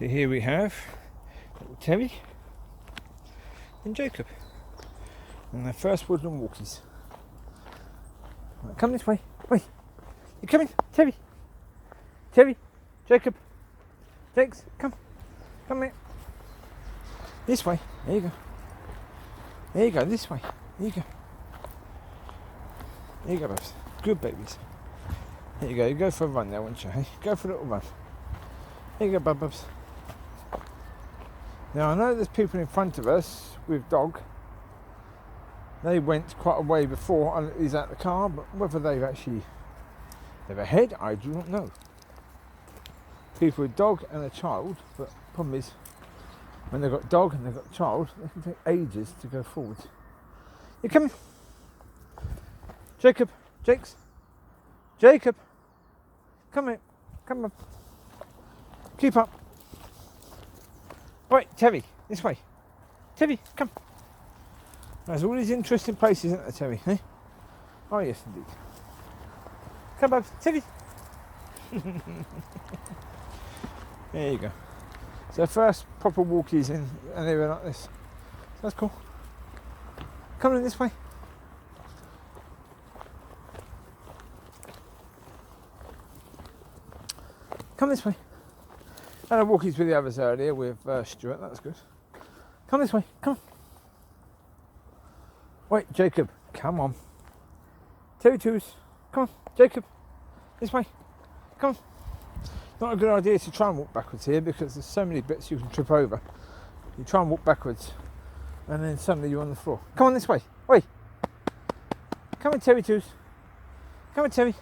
So here we have little Teri and Jacob. And their first woodland walkies. Right, come this way. Wait. You coming? Teri. Teri. Jacob. Jakes. Come. Come here. This way. There you go. There you go. This way. There you go. There you go, babes. Good babies. There you go. You go for a run now, won't you? Hey? Go for a little run. There you go, babes. Now I know there's people in front of us with dog. They went quite a way before he's at the car, but whether they're ahead, I do not know. People with dog and a child, but the problem is when they've got dog and they've got a child, they can take ages to go forward. You coming? Jacob, Jakes, Jacob, come here, come on. Keep up. Right, Teri, this way. Teri, come. There's all these interesting places, isn't there, Teri? Eh? Oh yes, indeed. Come on, Teri. There you go. So first proper walkies in an area like this. So that's cool. Come in this way. Come this way. And I walkies with the others earlier with Stuart, that's good. Come this way, come on. Wait, Jacob, come on. Teri twos, come on, Jacob, this way, come on. Not a good idea to try and walk backwards here because there's so many bits you can trip over. You try and walk backwards and then suddenly you're on the floor. Come on this way, wait. Come on, Teri twos. Come on, Teri.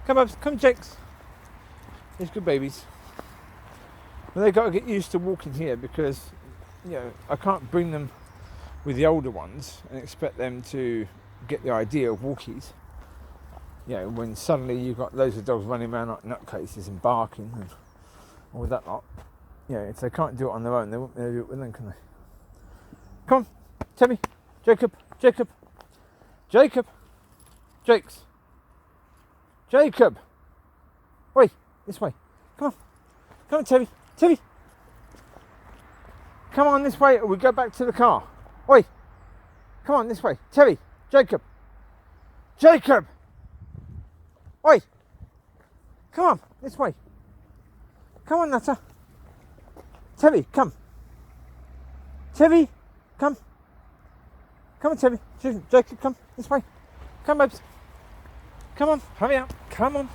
Come on, come on, Jakes. These good babies. But they've got to get used to walking here because, you know, I can't bring them with the older ones and expect them to get the idea of walkies. You know, when suddenly you've got loads of dogs running around like nutcases and barking and all that lot. You know, if they can't do it on their own, they won't be able to do it with them, can they? Come on, Teri, Jacob, Jacob, Jacob, Jakes, Jacob. Wait, this way. Come on, come on, Teri, Teri. Come on this way or we go back to the car. Oi! Come on this way. Teri, Jacob. Jacob! Oi! Come on, this way. Come on, Nutter. Teri, come. Teri, come. Come on, Teri. Jacob, come. This way. Come, babes. Come on, hurry up. Come on.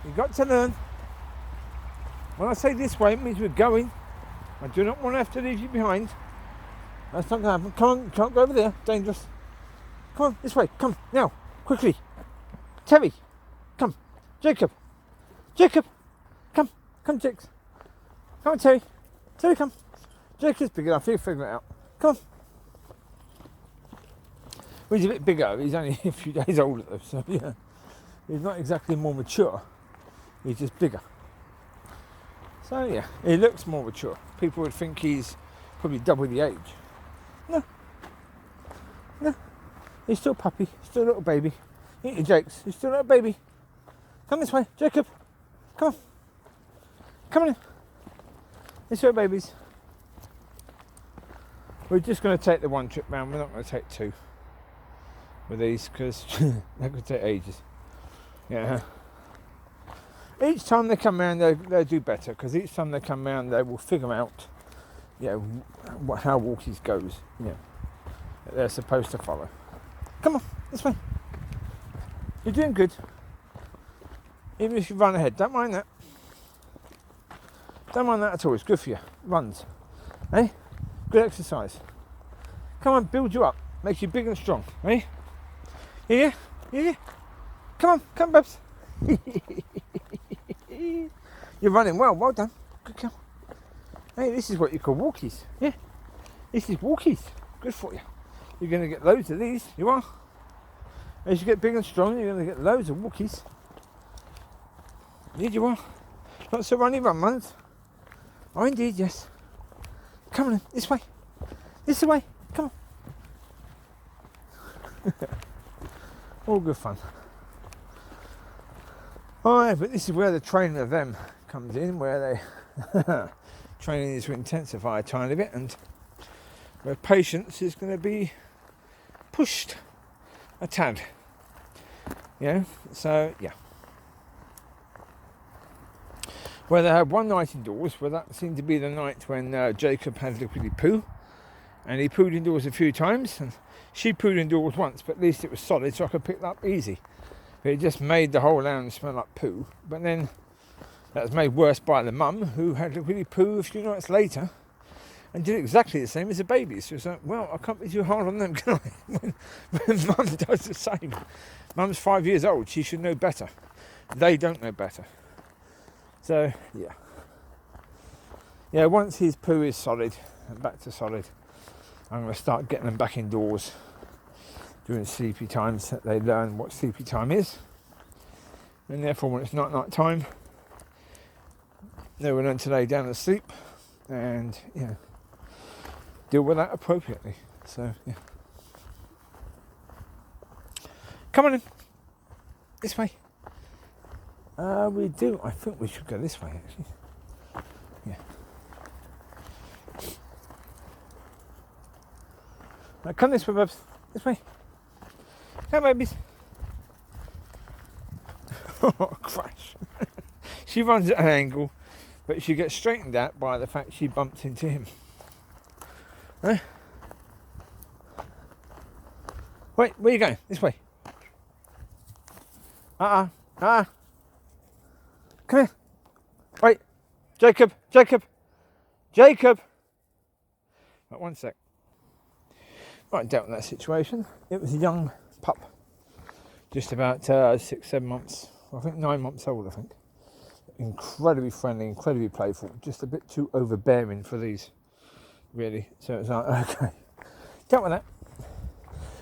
You've got to learn. When I say this way, it means we're going. I do not want to have to leave you behind. That's not going to happen. Come on, you can't go over there. Dangerous. Come on, this way. Come, now. Quickly. Teri. Come. Jacob. Jacob. Come. Come, Jakes. Come on, Teri. Teri, come. Jacob's big enough. He'll figure it out. Come on. Well, he's a bit bigger. He's only a few days older, though. So, yeah. He's not exactly more mature. He's just bigger. So, yeah. He looks more mature. People would think he's probably double the age. No. No. He's still a puppy. Still a little baby. Ain't you, Jakes? He's still a little baby. Come this way, Jacob. Come on. Come on in. This way, babies. We're just going to take the one trip round. We're not going to take two with these because that could take ages. Yeah. Each time they come round, they'll do better because each time they come round, they will figure out, you know, how walkies goes. You know, that they're supposed to follow. Come on, this way. You're doing good. Even if you run ahead, don't mind that. Don't mind that at all. It's good for you. Runs, eh? Good exercise. Come on, build you up. Makes you big and strong, eh? Yeah, yeah. Come on, come, babes. You're running well. Well done. Good girl. Hey, this is what you call walkies. Yeah, this is walkies. Good for you. You're going to get loads of these. You are. As you get big and strong, you're going to get loads of walkies. Indeed you are. Lots of running runs. Oh, indeed, yes. Come on, this way. This way. Come on. All good fun. Alright, but this is where the training of them comes in, where training is to intensify a tiny bit, and where patience is going to be pushed a tad. So yeah. Well, they had one night indoors, well, that seemed to be the night when Jacob had liquidy poo, and he pooed indoors a few times, and she pooed indoors once, but at least it was solid, so I could pick it up easy. But it just made the whole lounge smell like poo. But then that was made worse by the mum, who had liquidy poo a few nights later, and did exactly the same as the babies. She was like, well, I can't be too hard on them, can I? when mum does the same. Mum's 5 years old, she should know better. They don't know better. So, yeah, once his poo is solid, and back to solid, I'm going to start getting them back indoors during sleepy times, that they learn what sleepy time is. And therefore, when it's not night time, they will learn to lay down and sleep, and, deal with that appropriately. So, yeah. Come on in. This way. We do. I think we should go this way, actually. Yeah. Now come this way, Bubs. This way. Come, babies. Oh, crash. She runs at an angle, but she gets straightened out by the fact she bumps into him. Huh? Wait, where are you going? This way. Come here. Wait. Jacob. Right, one sec. Right, dealt with that situation. It was a young pup. Just about 6-7 months. I think 9 months old, I think. Incredibly friendly, incredibly playful. Just a bit too overbearing for these, really. So it's like, okay. Dealt with that.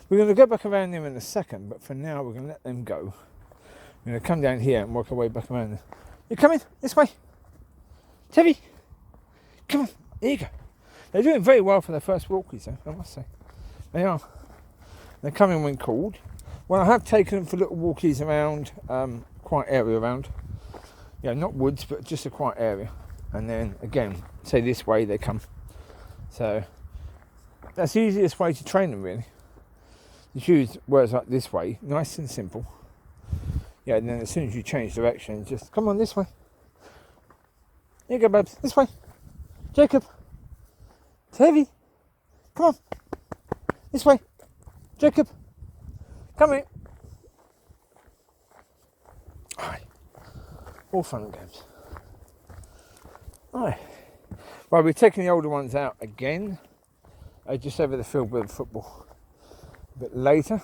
We're going to go back around them in a second, but for now we're going to let them go. We're going to come down here and work our way back around there. You coming? This way. Teri, come on. Here you go. They're doing very well for their first walkies, though, I must say. They are. They're coming when called. Well, I have taken them for little walkies around, quiet area around. Yeah, not woods, but just a quiet area. And then, again, say this way, they come. So, that's the easiest way to train them, really. You choose words like this way, nice and simple. Yeah, and then as soon as you change direction, just come on this way. Here you go, Babs. This way. Jacob. Teri. Come on. This way. Jacob. Come here. Alright. All fun and games. Alright. Well, we're taking the older ones out again. Just over the field with the football. A bit later.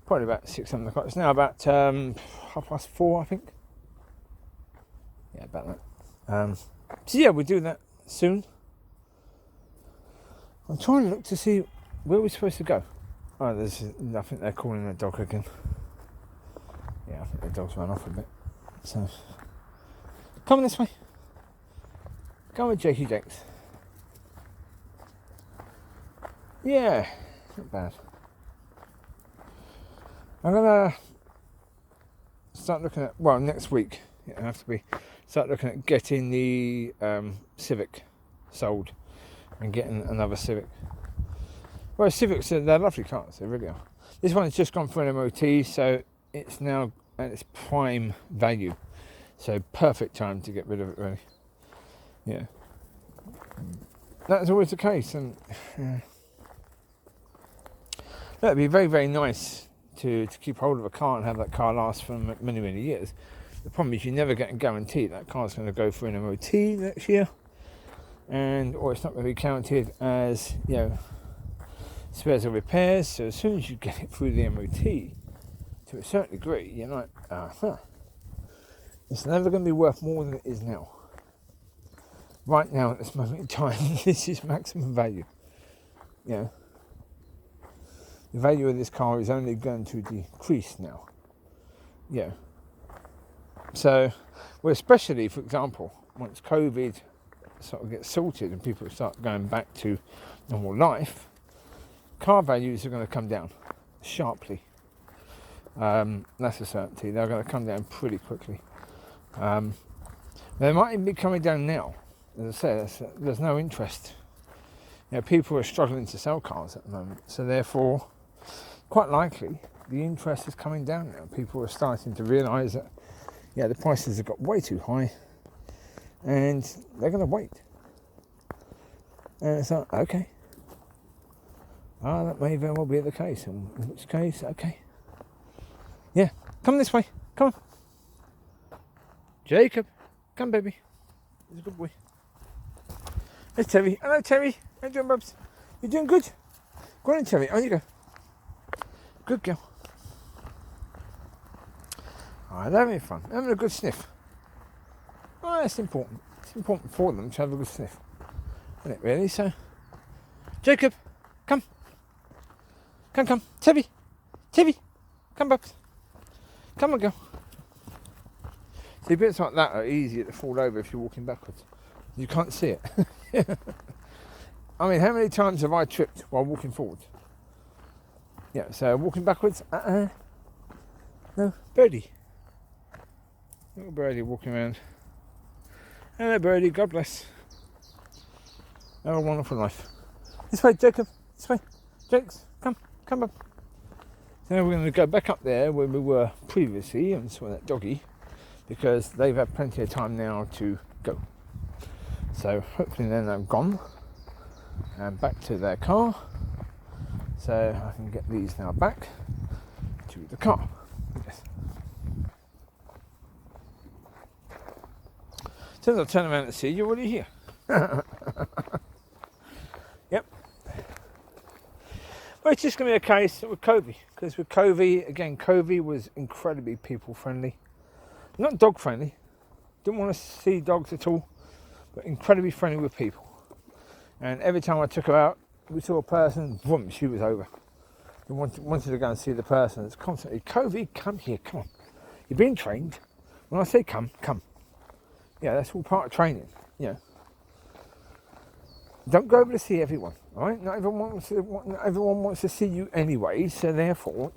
Probably about 6-7 o'clock. It's now about 4:30, I think. Yeah, about that. So yeah, we'll do that soon. I'm trying to look to see where we're supposed to go. Oh, I think they're calling the dog again. Yeah, I think the dog's run off a bit. So, come on this way. Come with Jakey Jakes. Yeah, not bad. I'm gonna start looking at, well, next week it'll have to be, start looking at getting the Civic sold and getting another Civic. Well, Civics, they're lovely cars, they really are. This one's just gone for an MOT, so it's now at its prime value. So perfect time to get rid of it, really. Yeah. That's always the case, and that'd be very, very nice to keep hold of a car and have that car last for many, many years. The problem is you never get a guarantee that car's going to go for an MOT next year, or it's not going to be counted as, spares or repairs. So as soon as you get it through the MOT, to a certain degree, you're like, it's never going to be worth more than it is now. Right now, at this moment in time, this is maximum value. The value of this car is only going to decrease now. So, well, especially, for example, once COVID sort of gets sorted and people start going back to normal life, car values are going to come down sharply. That's a certainty. They're going to come down pretty quickly. They might even be coming down now. As I say, there's no interest. People are struggling to sell cars at the moment, so therefore, quite likely, the interest is coming down now. People are starting to realise that, the prices have got way too high, and they're going to wait. And it's like, okay, that may very well be the case. In which case, okay, come this way, come on, Jacob, come baby, he's a good boy. There's Teri. Hello, Teri. How you doing, bubs? You doing good? Go on, Teri. On you go. Good girl. Alright, they're having fun. They're having a good sniff. Oh, that's important. It's important for them to have a good sniff. Isn't it, really? So, Jacob, come. Come. Teri. Come, bubs. Come on, girl. See, bits like that are easier to fall over if you're walking backwards. You can't see it. I mean, how many times have I tripped while walking forward? So walking backwards, no, birdie. Little birdie walking around. Hello, birdie, God bless. Have a wonderful life. This way, Jacob, this way. Jakes, come up. So now we're going to go back up there where we were previously and saw that doggy, because they've had plenty of time now to go. So hopefully then they've gone and back to their car, so I can get these now back to the car. Yes. So I'll turn around and see you're already here. Yep. Well, it's just going to be a case with Covie, because with Covie, again, Covie was incredibly people friendly, not dog friendly. Didn't want to see dogs at all, but incredibly friendly with people. And every time I took her out, we saw a person, boom, she was over. We wanted to go and see the person. It's constantly, Covie, come here, come on. You've been trained. When I say come. That's all part of training, Don't go over to see everyone, all right? Not everyone wants to see you anyway, so therefore,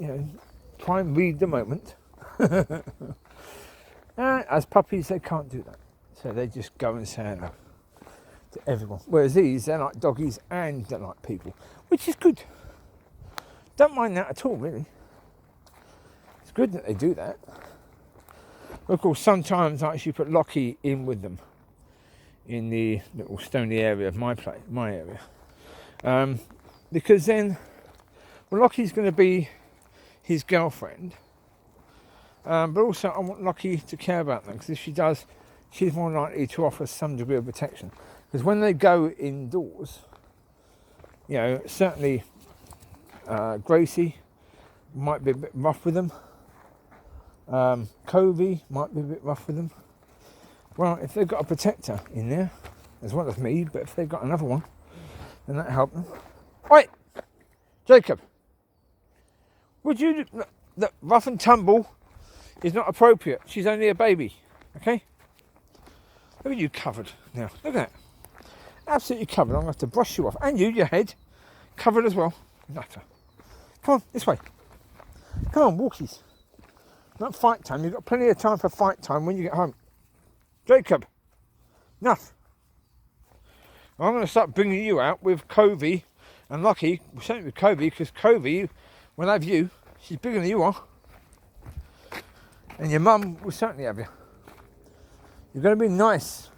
try and read the moment. As puppies, they can't do that. So they just go and say hello to everyone. Whereas these, they're like doggies and they're like people, which is good. Don't mind that at all, really. It's good that they do that. Of course, sometimes I actually put Locki in with them in the little stony area of my area. Because then, Locki's going to be his girlfriend. But also I want Locki to care about them, because if she does, she's more likely to offer some degree of protection. Because when they go indoors, certainly Gracie might be a bit rough with them. Covie might be a bit rough with them. Well, if they've got a protector in there, as well as me, but if they've got another one, then that'll help them. Oi! Jacob! Would you... The rough and tumble is not appropriate. She's only a baby, okay? Look at you covered now. Look at that. Absolutely covered. I'm going to have to brush you off. And your head, covered as well. Nutter. Come on, this way. Come on, walkies. Not fight time. You've got plenty of time for fight time when you get home. Jacob, enough. I'm going to start bringing you out with Covie and Locki. Certainly with Covie, because Covie will have you. She's bigger than you are. And your mum will certainly have you. You're going to be nice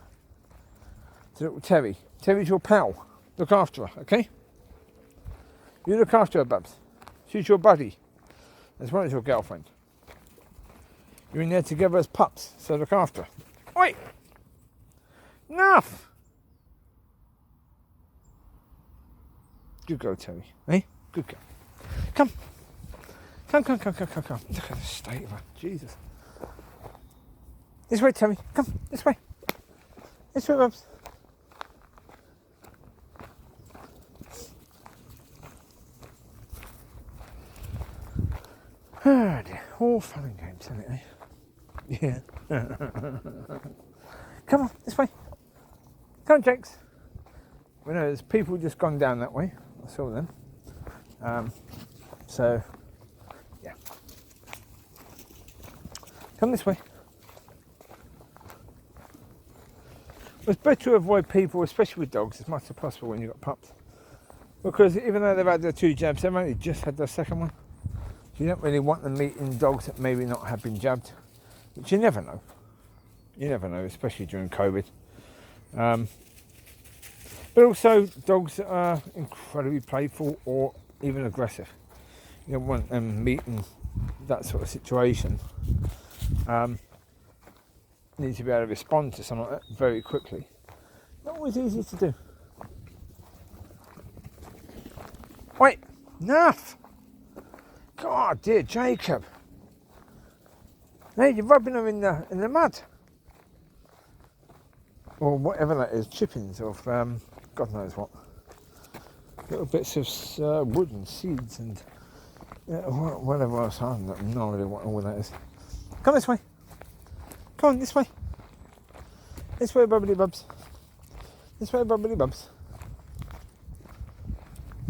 to little Teri. Teri's your pal. Look after her, okay? You look after her, Babs. She's your buddy, as well as your girlfriend. You're in there together as pups, so look after her. Oi! Enough! Good girl, Teri. Eh? Good girl. Come. Come. Look at the state of her. Jesus. This way, Teri. Come. This way. This way, Babs. Oh dear. All fun and games, isn't it, eh? Yeah. Come on, this way. Come on, Jakes. We know there's people just gone down that way. I saw them. So, yeah. Come this way. It's better to avoid people, especially with dogs, as much as possible when you've got pups. Because even though they've had their 2 jabs, they've only just had their second one. So you don't really want them meeting dogs that maybe not have been jabbed, which you never know. You never know, especially during COVID. But also dogs that are incredibly playful or even aggressive. You don't want them meeting that sort of situation. Need to be able to respond to something like that very quickly. Not always easy to do. Wait, enough! God, dear Jacob. Hey, you're rubbing them in the mud. Or whatever that is, chippings of God knows what. Little bits of wood and seeds and whatever else. I have no idea what all that is. Come this way. Come on, this way. This way, bubbly bubs. This way, bubbly bubs.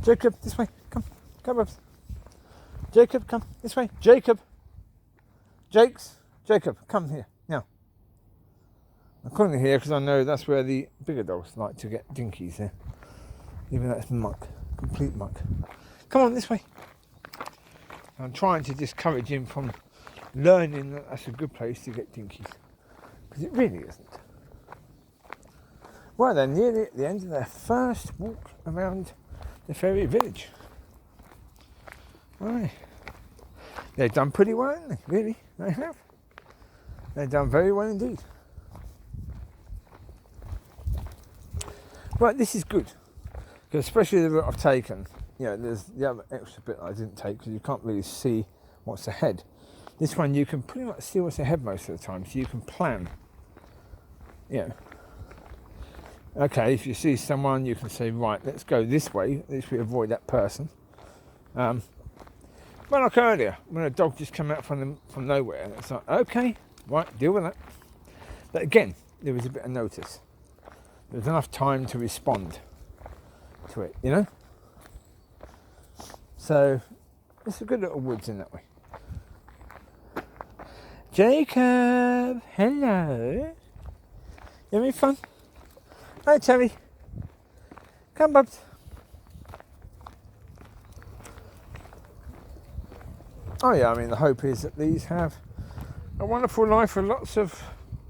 Jacob, this way. Come, bubs. Jacob, come this way. Jacob. Jacob, come here now. I'm calling it here because I know that's where the bigger dogs like to get dinkies there. Even though it's muck, complete muck. Come on this way. I'm trying to discourage him from learning that that's a good place to get dinkies. Because it really isn't. Well, they're nearly at the end of their first walk around the fairy village. Right. They've done pretty well, haven't they? Really, they have. They've done very well indeed. Right, this is good. Because especially the route I've taken, there's the other extra bit that I didn't take because you can't really see what's ahead. This one you can pretty much see what's ahead most of the time, so you can plan. Okay, if you see someone, you can say, right, let's go this way, at least we avoid that person. But like earlier, when a dog just came out from nowhere, it's like, okay, right, deal with that. But again, there was a bit of notice. There was enough time to respond to it, So, it's a good little woods in that way. Jacob, hello. You having fun? Hi, Teri. Come, bubs. Oh yeah, the hope is that these have a wonderful life with lots of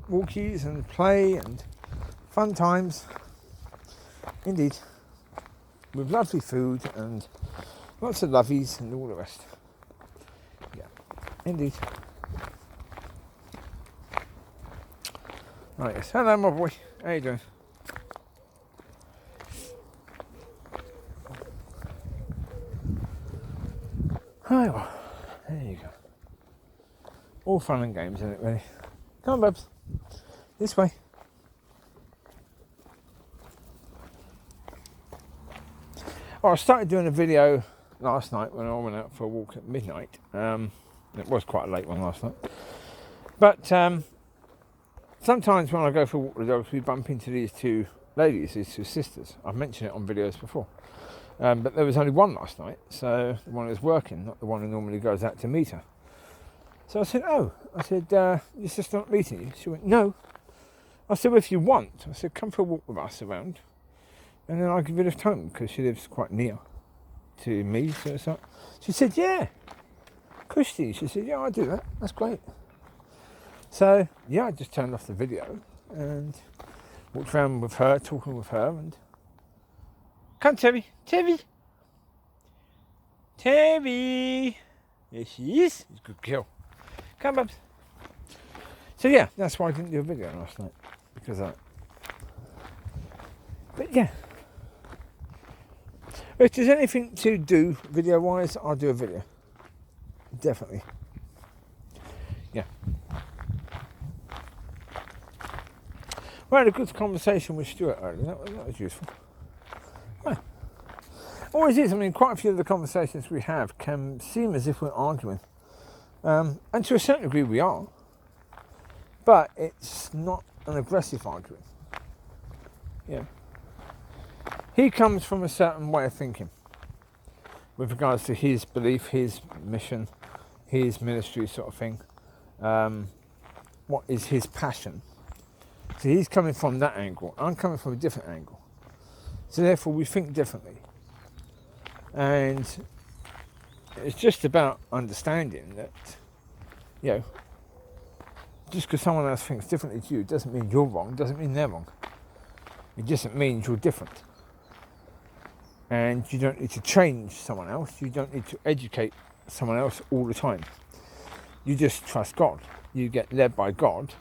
walkies and play and fun times. Indeed. With lovely food and lots of lovies and all the rest. Yeah, indeed. Right, yes. Hello, my boy. How you doing? Hi, well, there you go. All fun and games, isn't it, really? Come on, bubs. This way. I started doing a video last night when I went out for a walk at midnight. It was quite a late one last night. But sometimes when I go for a walk with the dogs, we bump into these 2 ladies, these 2 sisters. I've mentioned it on videos before. But there was only one last night, so the one who was working, not the one who normally goes out to meet her. So I said, your sister not meeting you? She went, no. I said, well, if you want, I said, come for a walk with us around, and then I'll give you a lift home, because she lives quite near to me. So it's like, she said, yeah. Christy, she said, yeah, I'll do that. That's great. So, yeah, I just turned off the video and walked around with her, talking with her, and come, Teri. Teri. There she is. She's a good girl. Come, bubs. So, yeah, that's why I didn't do a video last night. Because of that. But, yeah. If there's anything to do video-wise, I'll do a video. Definitely. Yeah. We had a good conversation with Stuart earlier. That was useful. Well, always is. Quite a few of the conversations we have can seem as if we're arguing. And to a certain degree we are. But it's not an aggressive argument. Yeah. He comes from a certain way of thinking with regards to his belief, his mission, his ministry sort of thing. What is his passion? So he's coming from that angle. I'm coming from a different angle. So therefore we think differently. And it's just about understanding that, you know, just because someone else thinks differently to you doesn't mean you're wrong, doesn't mean they're wrong. It just means you're different. And you don't need to change someone else. You don't need to educate someone else all the time. You just trust God. You get led by God.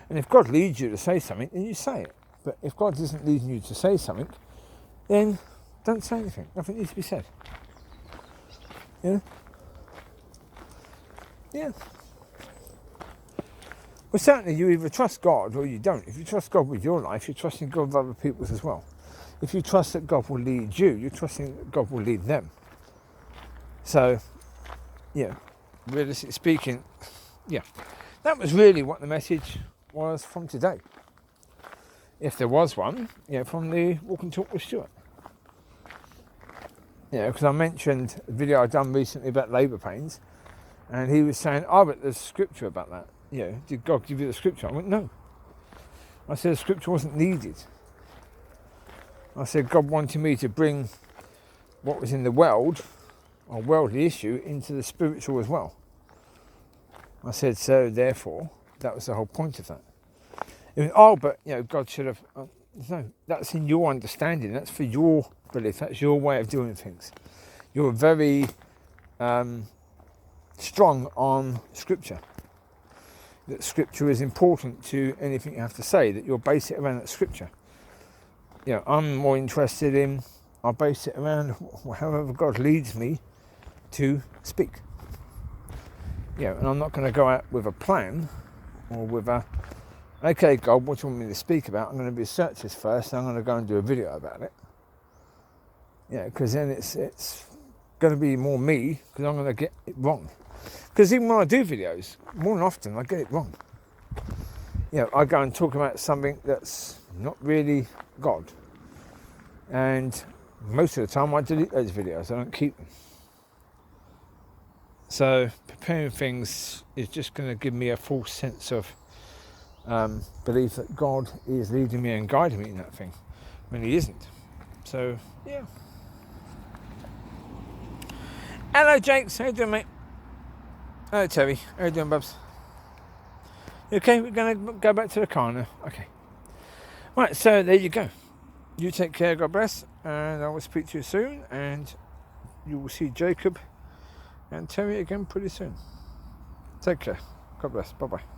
And if God leads you to say something, then you say it. But if God isn't leading you to say something, then don't say anything. Nothing needs to be said. Yeah? Yeah. Well, certainly you either trust God or you don't. If you trust God with your life, you're trusting God with other people's as well. If you trust that God will lead you, you're trusting that God will lead them. So, yeah, realistically speaking, yeah, that was really what the message was from today. If there was one, yeah, from the Walk and Talk with Stuart. Yeah, because I mentioned a video I'd done recently about labour pains, and he was saying, oh, but there's scripture about that. You know, did God give you the scripture? I went, no. I said the scripture wasn't needed. I said God wanted me to bring what was in the world, or worldly issue, into the spiritual as well. I said, so therefore, that was the whole point of that. It was, oh, but, you know, God should have... no, that's in your understanding. That's for your belief. That's your way of doing things. You're very strong on scripture. That scripture is important to anything you have to say, that you'll base it around that scripture. You know, I'm more interested in, I'll base it around however God leads me to speak. You know, and I'm not going to go out with a plan or with a, okay, God, what do you want me to speak about? I'm going to research this first, and I'm going to go and do a video about it. Yeah, because then it's going to be more me, because I'm going to get it wrong. Because even when I do videos, more than often I get it wrong. You know, I go and talk about something that's not really God. And most of the time I delete those videos, I don't keep them. So preparing things is just going to give me a false sense of belief that God is leading me and guiding me in that thing, when he isn't. So, yeah. Hello, Jakes. How you doing, mate? Hello, Teri. How you doing, bubs? You okay? We're going to go back to the car now. Okay. Right, so there you go. You take care, God bless, and I will speak to you soon, and you will see Jacob and Teri again pretty soon. Take care. God bless. Bye-bye.